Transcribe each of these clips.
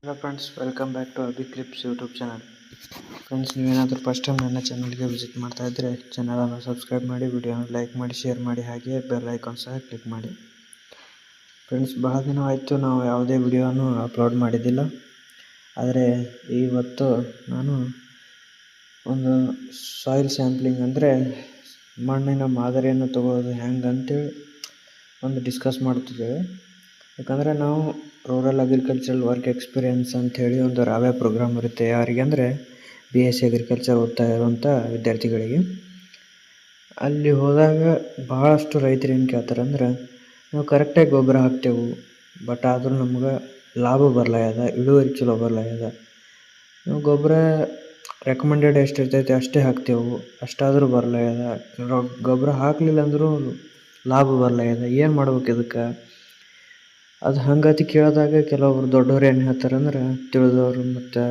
Hello friends, welcome back to Abhi clips YouTube channel. Friends, ನೀವೇನಾದರೂ first time ನನ್ನ ಚಾನಲ್ಗೆ visit ಮಾಡ್ತಾ ಇದ್ದರೆ ಚಾನಲನ್ನು ಸಬ್ಸ್ಕ್ರೈಬ್ ಮಾಡಿ, ವಿಡಿಯೋನ ಲೈಕ್ ಮಾಡಿ, ಶೇರ್ ಮಾಡಿ, ಹಾಗೆ ಬೆಲ್ ಐಕಾನ್ ಸಹ ಕ್ಲಿಕ್ ಮಾಡಿ. ಫ್ರೆಂಡ್ಸ್, ಬಹಳ ದಿನ ಆಯಿತು ನಾವು ಯಾವುದೇ ವಿಡಿಯೋನು ಅಪ್ಲೋಡ್ ಮಾಡಿದ್ದಿಲ್ಲ. ಆದರೆ ಇವತ್ತು ನಾನು ಒಂದು ಸಾಯಿಲ್ ಸ್ಯಾಂಪ್ಲಿಂಗ್ ಅಂದರೆ ಮಣ್ಣಿನ ಮಾದರಿಯನ್ನು ತಗೊಳ್ಳೋದು ಹೆಂಗೆ ಅಂತೇಳಿ ಒಂದು ಡಿಸ್ಕಸ್ ಮಾಡ್ತಿದ್ದೇವೆ. ಯಾಕಂದರೆ ನಾವು ರೂರಲ್ ಅಗ್ರಿಕಲ್ಚರಲ್ ವರ್ಕ್ ಎಕ್ಸ್ಪೀರಿಯನ್ಸ್ ಅಂಥೇಳಿ ಒಂದು ರಾವೆ ಪ್ರೋಗ್ರಾಮ್ ಇರುತ್ತೆ. ಯಾರಿಗೆ ಅಂದರೆ BSc ಅಗ್ರಿಕಲ್ಚರ್ ಓದ್ತಾ ಇರುವಂಥ ವಿದ್ಯಾರ್ಥಿಗಳಿಗೆ. ಅಲ್ಲಿ ಹೋದಾಗ ಭಾಳಷ್ಟು ರೈತರು ಏನು ಕೇಳ್ತಾರೆ ಅಂದ್ರೆ, ನಾವು ಕರೆಕ್ಟಾಗಿ ಗೊಬ್ಬರ ಹಾಕ್ತೇವೆ, ಬಟ್ ಆದರೂ ನಮ್ಗೆ ಲಾಭ ಬರ್ಲಾಗ್ಯದ, ಇಳುವರಿ ಚಲೋ ಬರ್ಲಾಗ್ಯದ. ನಾವು ಗೊಬ್ಬರ ರೆಕಮೆಂಡೆಡ್ ಎಷ್ಟು ಇರ್ತೈತೆ ಅಷ್ಟೇ ಹಾಕ್ತೇವೆ, ಅಷ್ಟಾದರೂ ಬರ್ಲಾಗ್ಯದ. ಗೊಬ್ಬರ ಹಾಕಲಿಲ್ಲ ಅಂದರೂ ಲಾಭ ಬರ್ಲಾಗ್ಯದ, ಏನು ಮಾಡ್ಬೇಕು ಇದಕ್ಕೆ? ಅದು ಹಂಗತಿ ಕೇಳಿದಾಗ ಕೆಲವೊಬ್ರು ದೊಡ್ಡವ್ರು ಏನು ಹೇಳ್ತಾರೆ ಅಂದ್ರೆ, ತಿಳಿದವರು ಮತ್ತು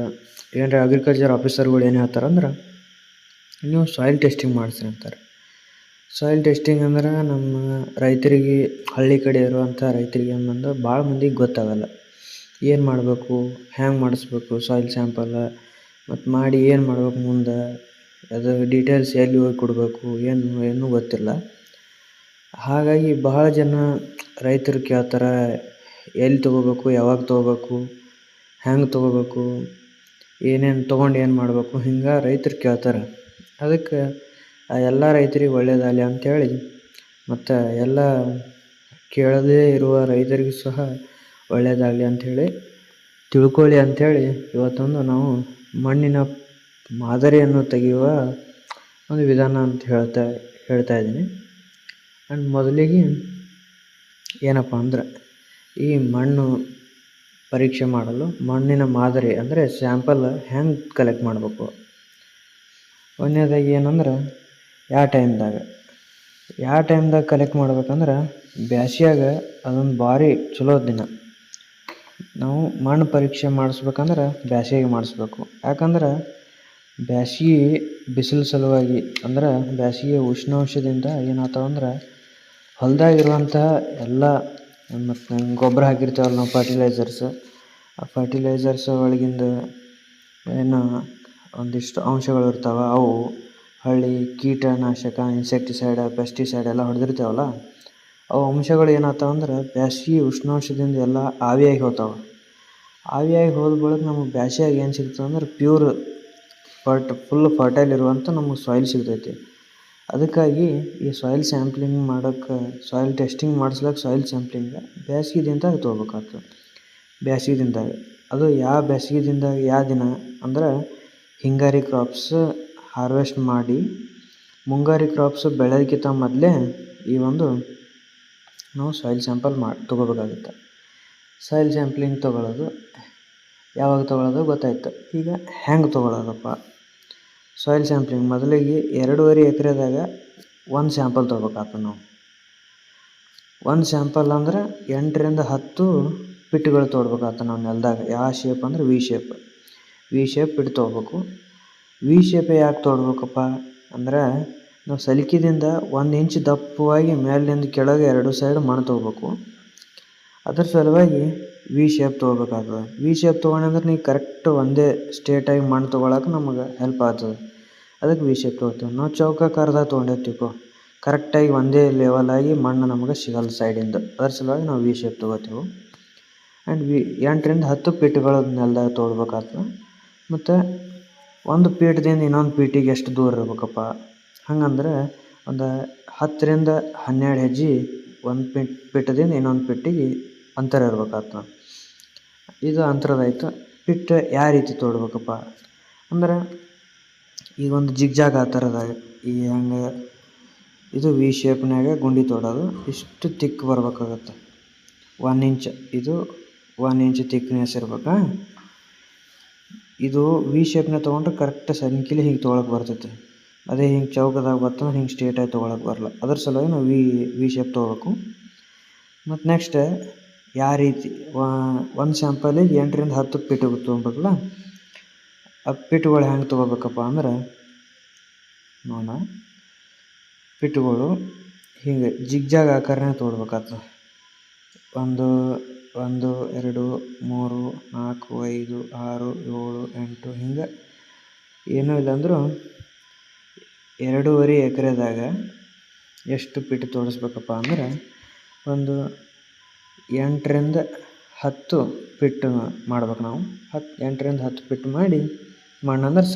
ಏನಾರ ಅಗ್ರಿಕಲ್ಚರ್ ಆಫೀಸರ್ಗಳು ಏನು ಹೇಳ್ತಾರೆ ಅಂದ್ರೆ, ನೀವು ಸಾಯಿಲ್ ಟೆಸ್ಟಿಂಗ್ ಮಾಡಿಸ್ರಿ ಅಂತಾರೆ. ಸಾಯಿಲ್ ಟೆಸ್ಟಿಂಗ್ ಅಂದ್ರೆ ನಮ್ಮ ರೈತರಿಗೆ, ಹಳ್ಳಿ ಕಡೆ ಇರುವಂಥ ರೈತರಿಗೆ ಏನಂದ್ರೆ ಭಾಳ ಮಂದಿಗೆ ಗೊತ್ತಾಗಲ್ಲ. ಏನು ಮಾಡಬೇಕು, ಹ್ಯಾಂಗೆ ಮಾಡಿಸ್ಬೇಕು ಸಾಯಿಲ್ ಸ್ಯಾಂಪಲ್, ಮತ್ತು ಮಾಡಿ ಏನು ಮಾಡ್ಬೇಕು ಮುಂದೆ, ಅದು ಡೀಟೇಲ್ಸ್ ಎಲ್ಲಿ ಹೋಗಿ ಕೊಡಬೇಕು, ಏನೂ ಗೊತ್ತಿಲ್ಲ. ಹಾಗಾಗಿ ಬಹಳ ಜನ ರೈತರು ಕೇಳ್ತಾರೆ, ಎಲ್ಲಿ ತೊಗೋಬೇಕು, ಯಾವಾಗ ತೊಗೋಬೇಕು, ಹೆಂಗೆ ತೊಗೋಬೇಕು, ಏನೇನು ತೊಗೊಂಡು ಏನು ಮಾಡಬೇಕು, ಹಿಂಗೆ ರೈತರು ಕೇಳ್ತಾರೆ. ಅದಕ್ಕೆ ಎಲ್ಲ ರೈತರಿಗೆ ಒಳ್ಳೆಯದಾಗಲಿ ಅಂಥೇಳಿ, ಮತ್ತು ಎಲ್ಲ ಕೇಳದೇ ಇರುವ ರೈತರಿಗೂ ಸಹ ಒಳ್ಳೆಯದಾಗಲಿ ಅಂಥೇಳಿ, ತಿಳ್ಕೊಳ್ಳಿ ಅಂಥೇಳಿ ಇವತ್ತೊಂದು ನಾವು ಮಣ್ಣಿನ ಮಾದರಿಯನ್ನು ತೆಗೆಯುವ ಒಂದು ವಿಧಾನ ಅಂತ ಹೇಳ್ತಾ ಇದ್ದೀನಿ. ಆ್ಯಂಡ್ ಮೊದಲಿಗೆ ಏನಪ್ಪ ಅಂದ್ರೆ, ಈ ಮಣ್ಣು ಪರೀಕ್ಷೆ ಮಾಡಲು ಮಣ್ಣಿನ ಮಾದರಿ ಅಂದರೆ ಸ್ಯಾಂಪಲ್ ಹೆಂಗೆ ಕಲೆಕ್ಟ್ ಮಾಡಬೇಕು. ಒಂದನೇದಾಗಿ ಏನಂದ್ರೆ, ಯಾವ ಟೈಮ್ದಾಗ ಕಲೆಕ್ಟ್ ಮಾಡ್ಬೇಕಂದ್ರೆ, ಬ್ಯಾಸ್ಗ್ಯಾಗ ಅದೊಂದು ಭಾರಿ ಚಲೋ ದಿನ. ನಾವು ಮಣ್ಣು ಪರೀಕ್ಷೆ ಮಾಡಿಸ್ಬೇಕಂದ್ರೆ ಬ್ಯಾಸಿಗೆ ಮಾಡಿಸ್ಬೇಕು. ಯಾಕಂದ್ರೆ ಬ್ಯಾಸಿಗೆ ಬಿಸಿಲು ಸಲುವಾಗಿ, ಅಂದ್ರೆ ಬ್ಯಾಸಿಗೆ ಉಷ್ಣಾಂಶದಿಂದ ಏನಾಗ್ತಾವಂದ್ರೆ, ಹೊಲದಾಗಿರುವಂಥ ಎಲ್ಲ ಮತ್ತು ಗೊಬ್ಬರ ಹಾಕಿರ್ತೀವಲ್ಲ ನಾವು ಫರ್ಟಿಲೈಸರ್ಸ್, ಆ ಫರ್ಟಿಲೈಸರ್ಸ್ ಒಳಗಿಂದ ಏನು ಒಂದಿಷ್ಟು ಅಂಶಗಳು ಇರ್ತಾವೆ, ಅವು ಹಳ್ಳಿ ಕೀಟನಾಶಕ, ಇನ್ಸೆಕ್ಟಿಸೈಡ್, ಪೆಸ್ಟಿಸೈಡ್ ಎಲ್ಲ ಹೊಡೆದಿರ್ತಾವಲ್ಲ, ಅವು ಅಂಶಗಳು ಏನಾಗ್ತಾವಂದ್ರೆ ಬ್ಯಾಸಿಗೆ ಉಷ್ಣಾಂಶದಿಂದ ಎಲ್ಲ ಆವಿಯಾಗಿ ಹೋಗ್ತಾವೆ. ಆವಿಯಾಗಿ ಹೋದ ಬಳಿಕ ನಮಗೆ ಬ್ಯಾಸಿಯಾಗಿ ಏನು ಸಿಗ್ತದೆ ಅಂದ್ರೆ, ಪ್ಯೂರ್ ಫುಲ್ ಫರ್ಟೈಲ್ ಇರುವಂಥ ನಮಗೆ ಸಾಯಿಲ್ ಸಿಗ್ತೈತಿ. ಅದಕ್ಕಾಗಿ ಈ ಸಾಯಿಲ್ ಸ್ಯಾಂಪ್ಲಿಂಗ್ ಮಾಡೋಕ್ಕೆ, ಸಾಯಿಲ್ ಟೆಸ್ಟಿಂಗ್ ಮಾಡಿಸ್ಲಿಕ್ಕೆ ಸಾಯಿಲ್ ಸ್ಯಾಂಪ್ಲಿಂಗ್ ಬ್ಯಾಸಿಗೆ ದಿನದಾಗ ತೊಗೋಬೇಕಾಗ್ತದೆ. ಬ್ಯಾಸಿಗೆ ದಿನದಾಗ ಅದು ಯಾವ ಬ್ಯಾಸಿಗೆ ದಿನದಾಗ ಯಾವ ದಿನ ಅಂದ್ರೆ, ಹಿಂಗಾರಿ ಕ್ರಾಪ್ಸ್ ಹಾರ್ವೆಸ್ಟ್ ಮಾಡಿ ಮುಂಗಾರಿ ಕ್ರಾಪ್ಸ್ ಬೆಳೆಯೋದಕ್ಕಿಂತ ಮೊದಲೇ ಈ ಒಂದು ನಾವು ಸಾಯಿಲ್ ಸ್ಯಾಂಪಲ್ ತೊಗೋಬೇಕಾಗುತ್ತೆ. ಸಾಯಿಲ್ ಸ್ಯಾಂಪ್ಲಿಂಗ್ ತೊಗೊಳ್ಳೋದು ಯಾವಾಗ ತೊಗೊಳ್ಳೋದು ಗೊತ್ತಾಯ್ತು. ಈಗ ಹೆಂಗೆ ತೊಗೊಳ್ಳೋದಪ್ಪ ಸಾಯಿಲ್ ಸ್ಯಾಂಪ್ಲಿಂಗ್? ಮೊದಲಿಗೆ 2.5 ಎಕರೆದಾಗ ಒಂದು ಸ್ಯಾಂಪಲ್ ತೊಗೋಬೇಕಾಗ್ತದೆ. ನಾವು ಒಂದು ಸ್ಯಾಂಪಲ್ ಅಂದ್ರೆ 8ರಿಂದ 10 ಪಿಟ್ಗಳು ತೊಗೊಳ್ಬೇಕಾಗ್ತದೆ ನಾವು ನೆಲದಾಗ. ಯಾವ ಶೇಪ್ ಅಂದ್ರೆ ವಿ ಶೇಪ್ ಪಿಟ್ ತೊಗೋಬೇಕು. ವಿ ಶೇಪ್ ಯಾಕೆ ತೊಗೊಳ್ಬೇಕಪ್ಪ ಅಂದ್ರೆ, ನಾವು ಸಲಿಕೆದಿಂದ 1 ಇಂಚ್ ದಪ್ಪವಾಗಿ ಮೇಲಿಂದ ಕೆಳಗೆ 2 ಸೈಡ್ ಮಣ್ಣು ತೊಗೋಬೇಕು. ಅದ್ರ ಸಲುವಾಗಿ ವಿ ಶೇಪ್ ತೊಗೋಬೇಕಾಗ್ತದೆ. ವಿ ಶೇಪ್ ತೊಗೊಂಡ್ರೆ ನೀವು ಕರೆಕ್ಟ್ ಒಂದೇ ಸ್ಟೇಟಾಗಿ ಮಣ್ಣು ತೊಗೊಳಕ್ಕೆ ನಮಗೆ ಹೆಲ್ಪ್ ಆಗ್ತದೆ. ಅದಕ್ಕೆ ವಿ ಶೇಪ್ ತೊಗೋತೀವಿ. ನಾವು ಚೌಕಾಕಾರದಾಗ ತೊಗೊಂಡಿರ್ತೀವಿ, ಕರೆಕ್ಟಾಗಿ ಒಂದೇ ಲೆವೆಲಾಗಿ ಮಣ್ಣು ನಮಗೆ ಸಿಗಲ್ಲ ಸೈಡಿಂದ. ಅದ್ರ ಸಲುವಾಗಿ ನಾವು ವಿ ಶೇಪ್ ತೊಗೋತೀವಿ. ಆ್ಯಂಡ್ 8ರಿಂದ 10 ಪೀಟ್ಗಳು ನೆಲದಾಗ ತೊಗೊಳ್ಬೇಕಾಗ್ತದೆ. ಮತ್ತು ಒಂದು ಪೀಟ್ದಿಂದ ಇನ್ನೊಂದು ಪೀಟಿಗೆ ಎಷ್ಟು ದೂರ ಇರಬೇಕಪ್ಪ ಹಂಗಂದ್ರೆ, ಒಂದು 10ರಿಂದ 12 ಹೆಜ್ಜೆ ಒಂದು ಪಿಟ್ಟದಿಂದ ಇನ್ನೊಂದು ಪಿಟ್ಟಿಗೆ ಅಂತರ ಇರಬೇಕಾಗ್ತದೆ. ಇದು ಅಂತರದಾಯ್ತು. ಪಿಟ್ ಯಾವ ರೀತಿ ತೊಗೊಳ್ಬೇಕಪ್ಪ ಅಂದ್ರೆ, ಈಗ ಒಂದು ಜಿಗ್ಜಾಗ್ ಆ ಥರದಾಗ ಈ ಹಂಗೆ ಇದು ವಿ ಶೇಪ್ನಾಗ ಗುಂಡಿ ತೊಡೋದು ಇಷ್ಟು ತಿಕ್ ಬರ್ಬೇಕಾಗತ್ತೆ. 1 ಇಂಚ್, ಇದು 1 ಇಂಚ್ ತಿಕ್ನೆಸ್ ಇರ್ಬೇಕಾ. ಇದು ವಿ ಶೇಪ್ನ ತೊಗೊಂಡ್ರೆ ಕರೆಕ್ಟ್ ಸಂಖ್ಯೆಲಿ ಹಿಂಗೆ ತೊಗೊಳಕ್ಕೆ ಬರ್ತೈತೆ. ಅದೇ ಹಿಂಗೆ ಚೌಕದಾಗ ಬರ್ತಂದ್ರೆ ಹಿಂಗೆ ಸ್ಟ್ರೇಟಾಗಿ ತೊಗೊಳಕ್ಕೆ ಬರಲ್ಲ. ಅದ್ರ ಸಲುವಾಗಿ ನಾವು ವಿ ಶೇಪ್ ತೊಗೋಬೇಕು. ಮತ್ತು ನೆಕ್ಸ್ಟ್ ಯಾವ ರೀತಿ ಒಂದು ಸ್ಯಾಂಪಲಿಗೆ 8ರಿಂದ 10 ಪಿಟ್ಗಳು ತೊಗೊಬೇಕಲ್ಲ, ಆ ಪಿಟ್ಗಳು ಹೆಂಗೆ ತೊಗೋಬೇಕಪ್ಪ ಅಂದ್ರೆ, ನೋಡೋಣ, ಪಿಟ್ಗಳು ಹಿಂಗೆ ಜಿಗ್ಜಾಗ್ ಆಕಾರನೇ ತೊಗೊಳ್ಬೇಕಾಗ್ತದೆ. ಒಂದು 1 2 3 4 5 6 7 8 ಹಿಂಗೆ ಏನೂ ಇಲ್ಲಾಂದ್ರೂ 2.5 ಎಕರೆದಾಗ ಎಷ್ಟು ಫೀಟ್ ತೋರಿಸ್ಬೇಕಪ್ಪ ಅಂದ್ರೆ ಒಂದು 8ರಿಂದ 10 ಫೀಟ್ ಮಾಡ್ಬೇಕು ನಾವು. 8ರಿಂದ 10 ಫೀಟ್ ಮಾಡಿ ಮಣ್ಣಂದ್ರೆ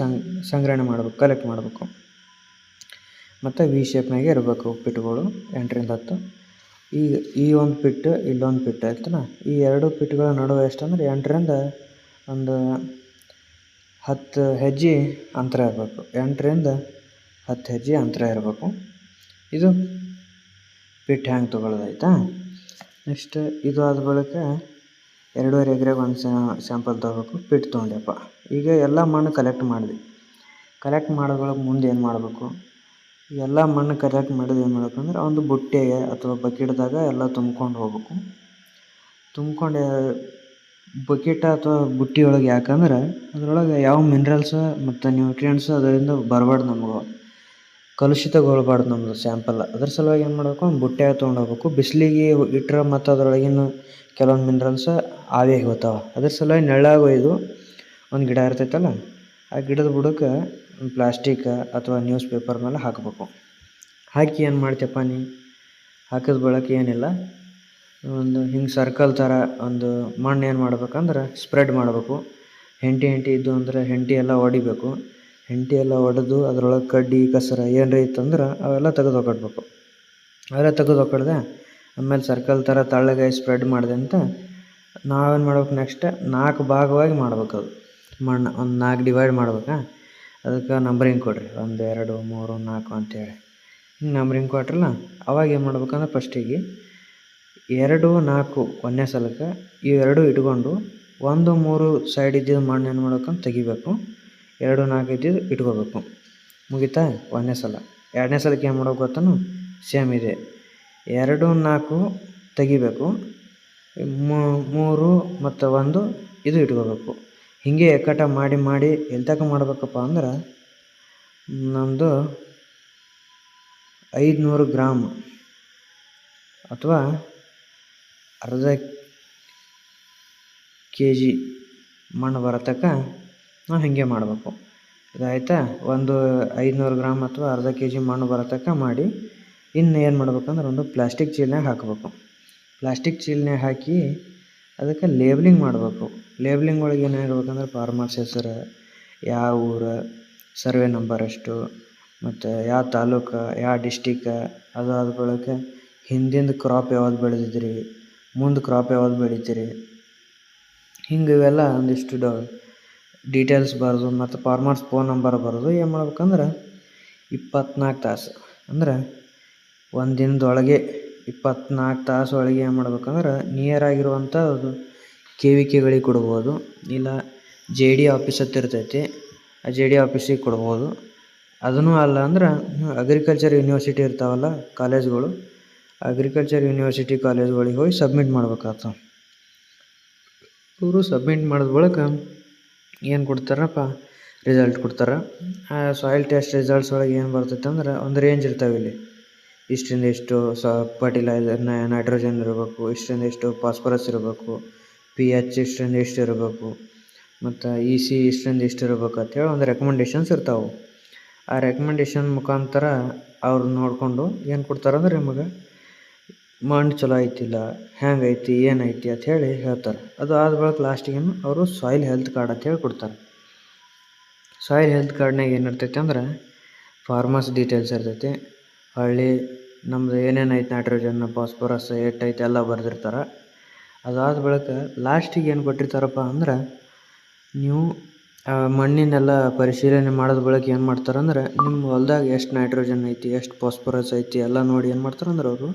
ಸಂಗ್ರಹಣೆ ಮಾಡ್ಬೇಕು, ಕಲೆಕ್ಟ್ ಮಾಡಬೇಕು. ಮತ್ತು ವಿ ಶೇಪ್ನಾಗೆ ಇರಬೇಕು ಪಿಟ್ಗಳು 8ರಿಂದ 10. ಈಗ ಈ ಒಂದು ಪಿಟ್ ಇಲ್ಲೊಂದು ಪಿಟ್ ಆಯ್ತಲ್ಲ, ಈ 2 ಪಿಟ್ಗಳ ನಡುವೆ ಎಷ್ಟಂದ್ರೆ 8ರಿಂದ ಒಂದು 10 ಹೆಜ್ಜೆ ಅಂತರ ಇರಬೇಕು. 8ರಿಂದ 10 ಹೆಜ್ಜೆ ಅಂತರ ಇರಬೇಕು. ಇದು ಪಿಟ್ ಹ್ಯಾಂಗೆ ತೊಗೊಳ್ಳೋದಾಯ್ತಾ. ನೆಕ್ಸ್ಟ್ ಇದು ಆದ ಬಳಿಕ 2.5 ಎಕರೆಗೆ ಒಂದು ಸ್ಯಾಂಪಲ್ ತೊಗೋಬೇಕು. ಪಿಟ್ ತೊಗೊಂಡ್ಯಪ್ಪ, ಈಗ ಎಲ್ಲ ಮಣ್ಣು ಕಲೆಕ್ಟ್ ಮಾಡಿದ್ವಿ. ಕಲೆಕ್ಟ್ ಮಾಡೋದ್ರೊಳಗೆ ಮುಂದೆ ಏನು ಮಾಡಬೇಕು, ಎಲ್ಲ ಮಣ್ಣು ಕಲೆಕ್ಟ್ ಮಾಡಿದ್ದು ಏನು ಮಾಡಬೇಕು ಅಂದ್ರೆ ಒಂದು ಬುಟ್ಟೆಗೆ ಅಥವಾ ಬಕೆಟ್ದಾಗ ಎಲ್ಲ ತುಂಬ್ಕೊಂಡು ಹೋಗ್ಬೇಕು. ತುಂಬ್ಕೊಂಡು ಬಕೆಟ್ ಅಥವಾ ಬುಟ್ಟಿ ಒಳಗೆ, ಯಾಕಂದ್ರೆ ಅದರೊಳಗೆ ಯಾವ ಮಿನರಲ್ಸ್ ಮತ್ತು ನ್ಯೂಟ್ರಿಯೆಂಟ್ಸ್ ಅದರಿಂದ ಬರಬಾರ್ದು, ನಮ್ಗೆ ಕಲುಷಿತಗೊಳ್ಬಾರ್ದು ನಮ್ಮದು ಸ್ಯಾಂಪಲ್. ಅದ್ರ ಸಲುವಾಗಿ ಏನು ಮಾಡಬೇಕು, ಒಂದು ಬುಟ್ಟ್ಯಾಗ ತೊಗೊಂಡು ಹೋಗ್ಬೇಕು. ಬಿಸಿಲಿಗೆ ಇಟ್ಟರೆ ಮತ್ತು ಅದರೊಳಗಿನ ಕೆಲವೊಂದು ಮಿನರಲ್ಸ್ ಆವಿಯಾಗಿ ಹೋಗ್ತಾವೆ. ಅದ್ರ ಸಲುವಾಗಿ ನೆರಳಾಗ ಒಯ್ದು ಒಂದು ಗಿಡ ಇರ್ತೈತಲ್ಲ, ಆ ಗಿಡದ ಬುಡಕ್ಕೆ ಪ್ಲಾಸ್ಟಿಕ್ ಅಥವಾ ನ್ಯೂಸ್ ಪೇಪರ್ ಮೇಲೆ ಹಾಕಬೇಕು. ಹಾಕಿ ಏನು ಮಾಡ್ತೀಯಪ್ಪ ನೀ, ಹಾಕಿದ ಬಳಕೆ ಏನಿಲ್ಲ, ಒಂದು ಹಿಂಗೆ ಸರ್ಕಲ್ ಥರ ಒಂದು ಮಣ್ಣು ಏನು ಮಾಡ್ಬೇಕಂದ್ರೆ ಸ್ಪ್ರೆಡ್ ಮಾಡಬೇಕು. ಹೆಂಟಿ ಇದ್ದು ಅಂದ್ರೆ ಹೆಂಟಿ ಎಲ್ಲ ಹೊಡಿಬೇಕು. ಹೆಂಟಿ ಎಲ್ಲ ಹೊಡೆದು ಅದರೊಳಗೆ ಕಡ್ಡಿ ಕಸರ ಏನರ ಇತ್ತಂದ್ರೆ ಅವೆಲ್ಲ ತೆಗೆದು ಒಕ್ಕಡ್ಬೇಕು. ಅವೆಲ್ಲ ತೆಗೆದು ಒಕ್ಕಡ್ದೆ ಆಮೇಲೆ ಸರ್ಕಲ್ ಥರ ತಳ್ಳಗೆ ಸ್ಪ್ರೆಡ್ ಮಾಡಿದೆ ಅಂತ ನಾವೇನು ಮಾಡ್ಬೇಕು, ನೆಕ್ಸ್ಟ್ 4 ಭಾಗವಾಗಿ ಮಾಡ್ಬೇಕು. ಅದು ಮಣ್ಣು ಒಂದು 4 ಡಿವೈಡ್ ಮಾಡ್ಬೇಕಾ. ಅದಕ್ಕೆ ನಂಬರಿಂಗ್ ಕೊಡ್ರಿ, 1 2 3 4 ಅಂತೇಳಿ ಹಿಂಗೆ ನಂಬರಿಂಗ್ ಕೊಟ್ರಲ್ಲ. ಅವಾಗ ಏನು ಮಾಡ್ಬೇಕಂದ್ರೆ ಫಸ್ಟಿಗೆ 2 4 ಒಂದನೇ ಸಲಕ್ಕೆ ಇವೆರಡು ಇಟ್ಕೊಂಡು 1 3 ಸೈಡ್ ಇದ್ದಿದ್ದು ಮಣ್ಣು ಏನು ಮಾಡ್ಬೇಕಂತ ತೆಗಿಬೇಕು. 2 4 ಇದ್ದಿದ್ದು ಇಟ್ಕೋಬೇಕು. ಮುಗಿತಾ ಒಂದನೇ ಸಲ. 2ನೇ ಸಲಕ್ಕೆ ಏನು ಮಾಡ್ಬೇಕು ಗೊತ್ತಾನು, ಸೇಮ್ ಇದೆ, 2 4 ತೆಗಿಬೇಕು, 3 ಮತ್ತು 1 ಇದು ಇಟ್ಕೋಬೇಕು. ಹೀಗೆ ಎಕ್ಕಟ ಮಾಡಿ ಎಲ್ಲಿ ತನಕ ಮಾಡ್ಬೇಕಪ್ಪ ಅಂದ್ರೆ ನಮ್ಮದು 500 ಗ್ರಾಮ್ ಅಥವಾ ಅರ್ಧ kg ಮಣ್ಣು ಬರತಕ್ಕ ನಾವು ಹೀಗೆ ಮಾಡಬೇಕು. ಇದಾಯ್ತಾ, ಒಂದು 500 ಗ್ರಾಮ್ ಅಥವಾ ಅರ್ಧ kg ಮಣ್ಣು ಬರತಕ್ಕ ಮಾಡಿ ಇನ್ನು ಏನು ಮಾಡ್ಬೇಕಂದ್ರೆ ಒಂದು ಪ್ಲಾಸ್ಟಿಕ್ ಚೀಲನಾಗ ಹಾಕಬೇಕು. ಪ್ಲಾಸ್ಟಿಕ್ ಚೀಲನಾಗ ಹಾಕಿ ಅದಕ್ಕೆ ಲೇಬ್ಲಿಂಗ್ ಮಾಡಬೇಕು. ಲೇಬ್ಲಿಂಗ್ ಒಳಗೆ ಏನಾಗಿರ್ಬೇಕಂದ್ರೆ ಫಾರ್ಮರ್ಸ್ ಹೆಸರು, ಯಾವ ಊರು, ಸರ್ವೆ ನಂಬರ್ ಎಷ್ಟು, ಮತ್ತು ಯಾವ ತಾಲೂಕು, ಯಾವ ಡಿಸ್ಟಿಕ್, ಅದಾದ ಬಳಿಕ ಹಿಂದಿಂದ ಕ್ರಾಪ್ ಯಾವ್ದು ಬೆಳೆದಿದ್ರಿ, ಮುಂದೆ ಕ್ರಾಪ್ ಯಾವ್ದು ಬೆಳಿತೀರಿ, ಹಿಂಗೆ ಇವೆಲ್ಲ ಒಂದಿಷ್ಟು ಡೀಟೇಲ್ಸ್ ಬರೋದು. ಮತ್ತು ಫಾರ್ಮರ್ಸ್ ಫೋನ್ ನಂಬರ್ ಬರೋದು. ಏನು ಮಾಡ್ಬೇಕಂದ್ರೆ 24 ತಾಸು ಅಂದ್ರೆ ಒಂದು ದಿನದೊಳಗೆ 24 ತಾಸು ಒಳಗೆ ಏನು ಮಾಡ್ಬೇಕಂದ್ರೆ ನಿಯರ್ ಆಗಿರುವಂಥ KVKಗಳಿಗೆ ಕೊಡ್ಬೋದು. ಇಲ್ಲ JD ಆಫೀಸ್ ಅಂತ ಇರ್ತೈತಿ, ಆ JD ಆಫೀಸಿಗೆ ಕೊಡ್ಬೋದು. ಅದೂ ಅಲ್ಲ ಅಂದ್ರೆ ಅಗ್ರಿಕಲ್ಚರ್ ಯೂನಿವರ್ಸಿಟಿ ಇರ್ತಾವಲ್ಲ ಕಾಲೇಜ್ಗಳು, ಅಗ್ರಿಕಲ್ಚರ್ ಯೂನಿವರ್ಸಿಟಿ ಕಾಲೇಜ್ಗಳಿಗೆ ಹೋಗಿ ಸಬ್ಮಿಟ್ ಮಾಡ್ಬೇಕಾಗ್ತವೆ. ಇವರು ಸಬ್ಮಿಟ್ ಮಾಡಿದ ಬಳಿಕ ಏನು ಕೊಡ್ತಾರಪ್ಪ, ರಿಸಲ್ಟ್ ಕೊಡ್ತಾರೆ. ಆ ಸಾಯಿಲ್ ಟೆಸ್ಟ್ ರಿಸಲ್ಟ್ಸ್ ಒಳಗೆ ಏನು ಬರ್ತೈತೆ ಅಂದ್ರೆ ಒಂದು ರೇಂಜ್ ಇರ್ತಾವೆ. ಇಲ್ಲಿ ಇಷ್ಟರಿಂದ ಎಷ್ಟು ಫರ್ಟಿಲೈಸರ್ ನೈಟ್ರೋಜನ್ ಇರಬೇಕು, ಇಷ್ಟರಿಂದ ಎಷ್ಟು ಫಾಸ್ಫರಸ್ ಇರಬೇಕು, pH ಇಷ್ಟರಿಂದ ಎಷ್ಟು ಇರಬೇಕು, ಮತ್ತು EC ಇಷ್ಟರಿಂದ ಎಷ್ಟು ಇರಬೇಕು ಅಂತೇಳಿ ಒಂದು ರೆಕಮೆಂಡೇಶನ್ಸ್ ಇರ್ತಾವೆ. ಆ ರೆಕಮೆಂಡೇಶನ್ ಮುಖಾಂತರ ಅವ್ರು ನೋಡಿಕೊಂಡು ಏನು ಕೊಡ್ತಾರಂದ್ರೆ ನಿಮಗೆ ಮಣ್ಣು ಚಲೋ ಐತಿಲ್ಲ, ಹೆಂಗೈತಿ ಏನೈತಿ ಅಂತ ಹೇಳಿ ಹೇಳ್ತಾರೆ. ಅದು ಆದ ಬಳಿಕ ಲಾಸ್ಟಿಗೇನು ಅವರು ಸಾಯಿಲ್ ಹೆಲ್ತ್ ಕಾರ್ಡ್ ಅಂತ ಹೇಳಿ ಕೊಡ್ತಾರೆ. ಸಾಯಿಲ್ ಹೆಲ್ತ್ ಕಾರ್ಡ್ನಾಗ ಏನಿರ್ತೈತೆ ಅಂದ್ರೆ ಫಾರ್ಮರ್ಸ್ ಡೀಟೇಲ್ಸ್ ಇರ್ತೈತಿ, ಹಳ್ಳಿ ನಮ್ಮದು ಏನೇನೈತೆ ನೈಟ್ರೋಜನ್ ಫಾಸ್ಫರಸ್ ಎಷ್ಟೈತೆ ಎಲ್ಲ ಬರೆದಿರ್ತಾರೆ. ಅದಾದ ಬಳಿಕ ಲಾಸ್ಟಿಗೆ ಏನು ಕೊಟ್ಟಿರ್ತಾರಪ್ಪ ಅಂದ್ರೆ ನೀವು ಮಣ್ಣಿನೆಲ್ಲ ಪರಿಶೀಲನೆ ಮಾಡಿದ ಬಳಿಕ ಏನು ಮಾಡ್ತಾರಂದ್ರೆ ನಿಮ್ಮ ಹೊಲ್ದಾಗ ಎಷ್ಟು ನೈಟ್ರೋಜನ್ ಐತಿ, ಎಷ್ಟು ಫಾಸ್ಫರಸ್ ಐತಿ ಎಲ್ಲ ನೋಡಿ ಏನು ಮಾಡ್ತಾರಂದ್ರೆ ಅವರು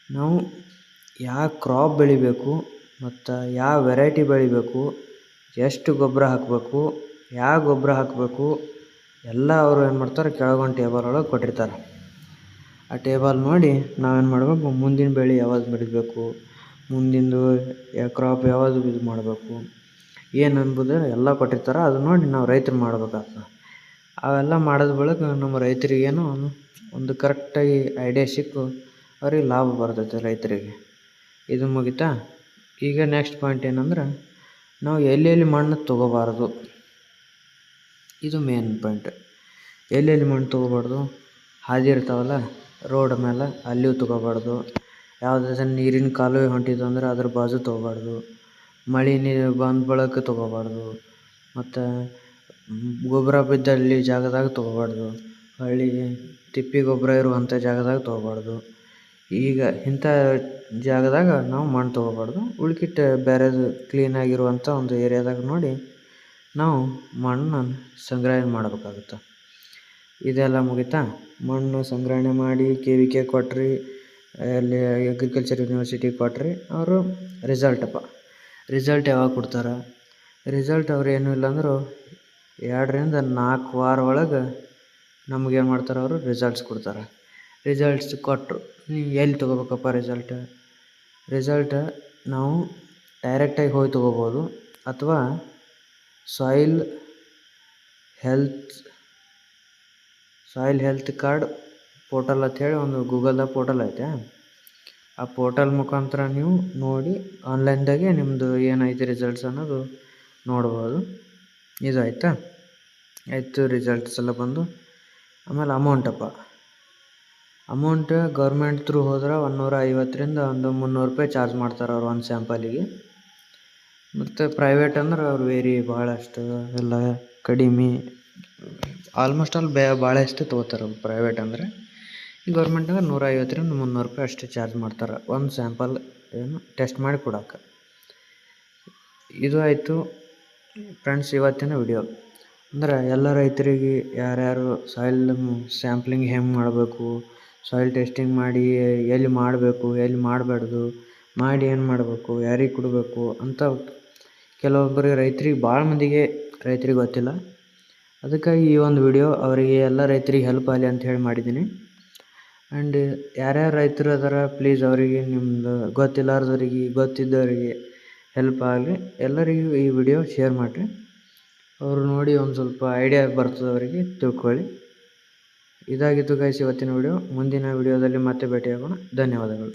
ನಾವು ಯಾವ ಕ್ರಾಪ್ ಬೆಳಿಬೇಕು ಮತ್ತು ಯಾವ ವೆರೈಟಿ ಬೆಳಿಬೇಕು, ಎಷ್ಟು ಗೊಬ್ಬರ ಹಾಕಬೇಕು, ಯಾವ ಗೊಬ್ಬರ ಹಾಕಬೇಕು ಎಲ್ಲ ಅವರು ಏನು ಮಾಡ್ತಾರೆ ಕೆಳಗೊಂದು ಟೇಬಲ್ ಒಳಗೆ ಕೊಟ್ಟಿರ್ತಾರೆ. ಆ ಟೇಬಲ್ ನೋಡಿ ನಾವೇನು ಮಾಡಬೇಕು, ಮುಂದಿನ ಬೆಳೆ ಯಾವ್ದು ಬೆಳಿಬೇಕು, ಮುಂದಿಂದು ಕ್ರಾಪ್ ಯಾವುದು ಇದು ಮಾಡಬೇಕು ಏನು ಅನ್ಬೋದು ಎಲ್ಲ ಕೊಟ್ಟಿರ್ತಾರೆ. ಅದು ನೋಡಿ ನಾವು ರೈತರು ಮಾಡ್ಬೇಕಾಗ್ತದೆ. ಅವೆಲ್ಲ ಮಾಡಿದ ಬಳಿಕ ನಮ್ಮ ರೈತರಿಗೇನು ಒಂದು ಕರೆಕ್ಟಾಗಿ ಐಡಿಯಾ ಸಿಕ್ಕು ಅವ್ರಿಗೆ ಲಾಭ ಬರ್ತೈತೆ ರೈತರಿಗೆ. ಇದು ಮುಗಿತಾ. ಈಗ ನೆಕ್ಸ್ಟ್ ಪಾಯಿಂಟ್ ಏನಂದ್ರೆ ನಾವು ಎಲ್ಲೆಲ್ಲಿ ಮಣ್ಣು ತೊಗೋಬಾರ್ದು, ಇದು ಮೇನ್ ಪಾಯಿಂಟ್. ಎಲ್ಲೆಲ್ಲಿ ಮಣ್ಣು ತೊಗೋಬಾರ್ದು, ಹಾದಿ ಇರ್ತಾವಲ್ಲ ರೋಡ್ ಮೇಲೆ ಅಲ್ಲಿಯೂ ತೊಗೋಬಾರ್ದು. ಯಾವುದಾದ್ರು ನೀರಿನ ಕಾಲುವೆ ಹೊಂಟಿದ್ದು ಅಂದ್ರೆ ಅದ್ರ ಬಾಜು ತೊಗೋಬಾರ್ದು. ಮಳೆ ನೀರು ಬಂದ ಬಳಕ ತೊಗೋಬಾರ್ದು. ಮತ್ತು ಗೊಬ್ಬರ ಬಿದ್ದಲ್ಲಿ ಜಾಗದಾಗ ತೊಗೋಬಾರ್ದು. ಹೊಳ್ಳಿ ತಿಪ್ಪೆ ಗೊಬ್ಬರ ಇರುವಂಥ ಜಾಗದಾಗ ತೊಗೋಬಾರ್ದು. ಈಗ ಇಂಥ ಜಾಗದಾಗ ನಾವು ಮಣ್ಣು ತೊಗೋಬಾರ್ದು. ಉಳ್ಕಿಟ್ಟು ಬೇರೆದು ಕ್ಲೀನಾಗಿರುವಂಥ ಒಂದು ಏರಿಯಾದಾಗ ನೋಡಿ ನಾವು ಮಣ್ಣನ್ನು ಸಂಗ್ರಹಣೆ ಮಾಡಬೇಕಾಗುತ್ತೆ. ಇದೆಲ್ಲ ಮುಗಿತಾ, ಮಣ್ಣು ಸಂಗ್ರಹಣೆ ಮಾಡಿ KVK ಕೊಟ್ರಿ, ಅಲ್ಲಿ ಅಗ್ರಿಕಲ್ಚರ್ ಯೂನಿವರ್ಸಿಟಿ ಕೊಟ್ರಿ, ಅವರು ರಿಸಲ್ಟ್ ಯಾವಾಗ ಕೊಡ್ತಾರೆ? ರಿಸಲ್ಟ್ ಅವ್ರು ಏನೂ ಇಲ್ಲ ಅಂದರೂ 2 ರಿಂದ 4 ವಾರ ಒಳಗೆ ನಮಗೇನು ಮಾಡ್ತಾರೆ, ಅವರು ರಿಸಲ್ಟ್ಸ್ ಕೊಡ್ತಾರೆ. ರಿಸಲ್ಟ್ಸ್ ಕೊಟ್ಟರು, ನೀವು ಎಲ್ಲಿ ತೊಗೋಬೇಕಪ್ಪ ರಿಸಲ್ಟ ನಾವು ಡೈರೆಕ್ಟಾಗಿ ಹೋಗಿ ತೊಗೋಬೋದು, ಅಥವಾ ಸಾಯಿಲ್ ಹೆಲ್ತ್ ಕಾರ್ಡ್ ಪೋರ್ಟಲ್ ಅಂಥೇಳಿ ಒಂದು ಗೂಗಲ್ದಾಗ ಪೋರ್ಟಲ್ ಐತೆ. ಆ ಪೋರ್ಟಲ್ ಮುಖಾಂತರ ನೀವು ನೋಡಿ ಆನ್ಲೈನ್ದಾಗೆ ನಿಮ್ಮದು ಏನೈತೆ ರಿಸಲ್ಟ್ಸ್ ಅನ್ನೋದು ನೋಡ್ಬೋದು. ಇದು ಆಯಿತು ರಿಸಲ್ಟ್ಸ್ ಎಲ್ಲ ಬಂದು. ಆಮೇಲೆ ಅಮೌಂಟ್ ಗೌರ್ಮೆಂಟ್ ಥ್ರೂ ಹೋದ್ರೆ 150 ರಿಂದ ಒಂದು 300 ರೂಪಾಯಿ ಚಾರ್ಜ್ ಮಾಡ್ತಾರೆ ಅವ್ರು ಒಂದು ಸ್ಯಾಂಪಲಿಗೆ. ಮತ್ತು ಪ್ರೈವೇಟ್ ಅಂದ್ರೆ ಅವ್ರು ಭಾಳಷ್ಟು ಎಲ್ಲ ಕಡಿಮೆ, ಆಲ್ಮೋಸ್ಟ್ ಆಲ್ ಭಾಳಷ್ಟು ತೊಗೋತಾರೆ ಪ್ರೈವೇಟ್ ಅಂದರೆ. ಗೌರ್ಮೆಂಟ್ನಾಗ 150 ರಿಂದ 300 ರೂಪಾಯಿ ಅಷ್ಟೇ ಚಾರ್ಜ್ ಮಾಡ್ತಾರೆ ಒಂದು ಸ್ಯಾಂಪಲ್ ಟೆಸ್ಟ್ ಮಾಡಿ ಕೊಡೋಕೆ. ಇದು ಆಯಿತು ಫ್ರೆಂಡ್ಸ್ ಇವತ್ತಿನ ವಿಡಿಯೋ. ಅಂದ್ರೆ ಎಲ್ಲ ರೈತರಿಗೆ ಯಾರ್ಯಾರು ಸಾಯಿಲ್ ಸ್ಯಾಂಪ್ಲಿಂಗ್ ಹೆಂಗೆ ಮಾಡಬೇಕು, ಸಾಯಿಲ್ ಟೆಸ್ಟಿಂಗ್ ಮಾಡಿ ಎಲ್ಲಿ ಮಾಡಬೇಕು, ಎಲ್ಲಿ ಮಾಡಬಾರ್ದು, ಮಾಡಿ ಏನು ಮಾಡಬೇಕು, ಯಾರಿಗೆ ಕೊಡಬೇಕು ಅಂತ ಕೆಲವೊಬ್ಬರಿಗೆ ಭಾಳ ಮಂದಿಗೆ ರೈತರಿಗೆ ಗೊತ್ತಿಲ್ಲ. ಅದಕ್ಕಾಗಿ ಈ ಒಂದು ವಿಡಿಯೋ ಅವರಿಗೆ ಎಲ್ಲ ರೈತರಿಗೆ ಹೆಲ್ಪ್ ಆಗಲಿ ಅಂತ ಹೇಳಿ ಮಾಡಿದ್ದೀನಿ. ಆ್ಯಂಡ್ ಯಾರ್ಯಾರು ರೈತರು ಅದಾರ ಪ್ಲೀಸ್ ಅವರಿಗೆ ನಿಮ್ಮದು ಗೊತ್ತಿಲ್ಲಾರ್ದವ್ರಿಗೆ ಗೊತ್ತಿದ್ದವರಿಗೆ ಹೆಲ್ಪ್ ಆಗಲಿ, ಎಲ್ಲರಿಗೂ ಈ ವಿಡಿಯೋ ಶೇರ್ ಮಾಡಿರಿ. ಅವರು ನೋಡಿ ಒಂದು ಸ್ವಲ್ಪ ಐಡಿಯಾ ಬರ್ತದೆ, ಅವರಿಗೆ ತಿಳ್ಕೊಳ್ಳಿ. ಇದಾಗಿತ್ತು ಗೈಸ್ ಇವತ್ತಿನ ವಿಡಿಯೋ. ಮುಂದಿನ ವಿಡಿಯೋದಲ್ಲಿ ಮತ್ತೆ ಭೇಟಿಯಾಗೋಣ. ಧನ್ಯವಾದಗಳು.